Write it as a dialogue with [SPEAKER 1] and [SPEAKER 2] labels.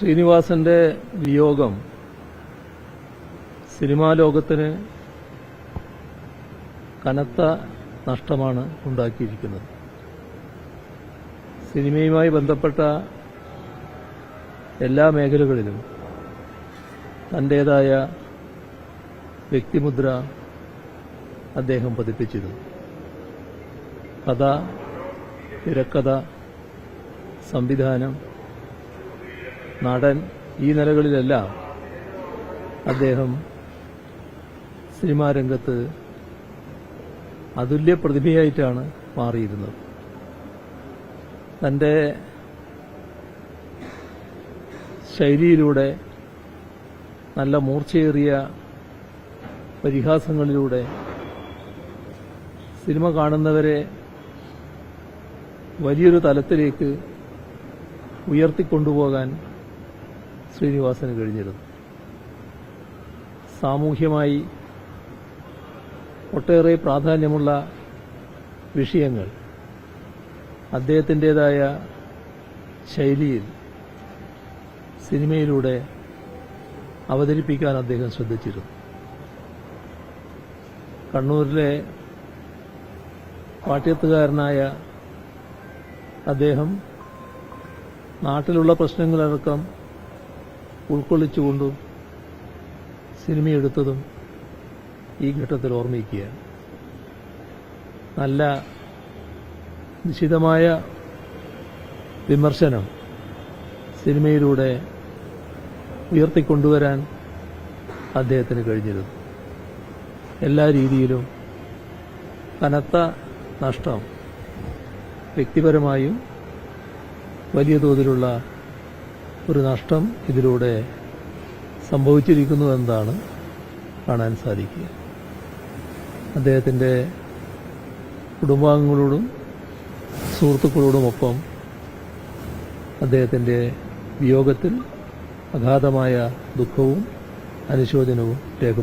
[SPEAKER 1] ശ്രീനിവാസന്റെ വിയോഗം സിനിമാ ലോകത്തിന് കനത്ത നഷ്ടമാണ് ഉണ്ടാക്കിയിരിക്കുന്നത്. സിനിമയുമായി ബന്ധപ്പെട്ട എല്ലാ മേഖലകളിലും തന്റേതായ വ്യക്തിമുദ്ര അദ്ദേഹം പതിപ്പിച്ചിരുന്നു. കഥ, തിരക്കഥ, സംവിധാനം, നടൻ, ഈ നിലകളിലെല്ലാം അദ്ദേഹം സിനിമാ രംഗത്ത് അതുല്യ പ്രതിഭയായിട്ടാണ് മാറിയിരുന്നത്. തന്റെ ശൈലിയിലൂടെ, നല്ല മൂർച്ചയേറിയ പരിഹാസങ്ങളിലൂടെ സിനിമ കാണുന്നവരെ വലിയൊരു തലത്തിലേക്ക് ഉയർത്തിക്കൊണ്ടുപോകാൻ ശ്രീനിവാസന് കഴിഞ്ഞിരുന്നു. സാമൂഹ്യമായി ഒട്ടേറെ പ്രാധാന്യമുള്ള വിഷയങ്ങൾ അദ്ദേഹത്തിൻ്റെതായ ശൈലിയിൽ സിനിമയിലൂടെ അവതരിപ്പിക്കാൻ അദ്ദേഹം ശ്രദ്ധിച്ചിരുന്നു. കണ്ണൂരിലെ പാട്യത്തുകാരനായ അദ്ദേഹം നാട്ടിലുള്ള പ്രശ്നങ്ങളടക്കം ഉൾക്കൊള്ളിച്ചുകൊണ്ടും സിനിമയെടുത്തതും ഈ ഘട്ടത്തിൽ ഓർമ്മിക്കുകയാണ്. നല്ല നിശിതമായ വിമർശനം സിനിമയിലൂടെ ഉയർത്തിക്കൊണ്ടുവരാൻ അദ്ദേഹത്തിന് കഴിഞ്ഞിരുന്നു. എല്ലാ രീതിയിലും കനത്ത നഷ്ടം, വ്യക്തിപരമായും വലിയ തോതിലുള്ള ഒരു നഷ്ടം ഇതിലൂടെ സംഭവിച്ചിരിക്കുന്നു എന്നതാണ് കാണാൻ സാധിക്കുക. അദ്ദേഹത്തിന്റെ കുടുംബാംഗങ്ങളോടും സുഹൃത്തുക്കളോടുമൊപ്പം അദ്ദേഹത്തിന്റെ വിയോഗത്തിൽ അഗാധമായ ദുഃഖവും അനുശോചനവും രേഖപ്പെടുത്തി.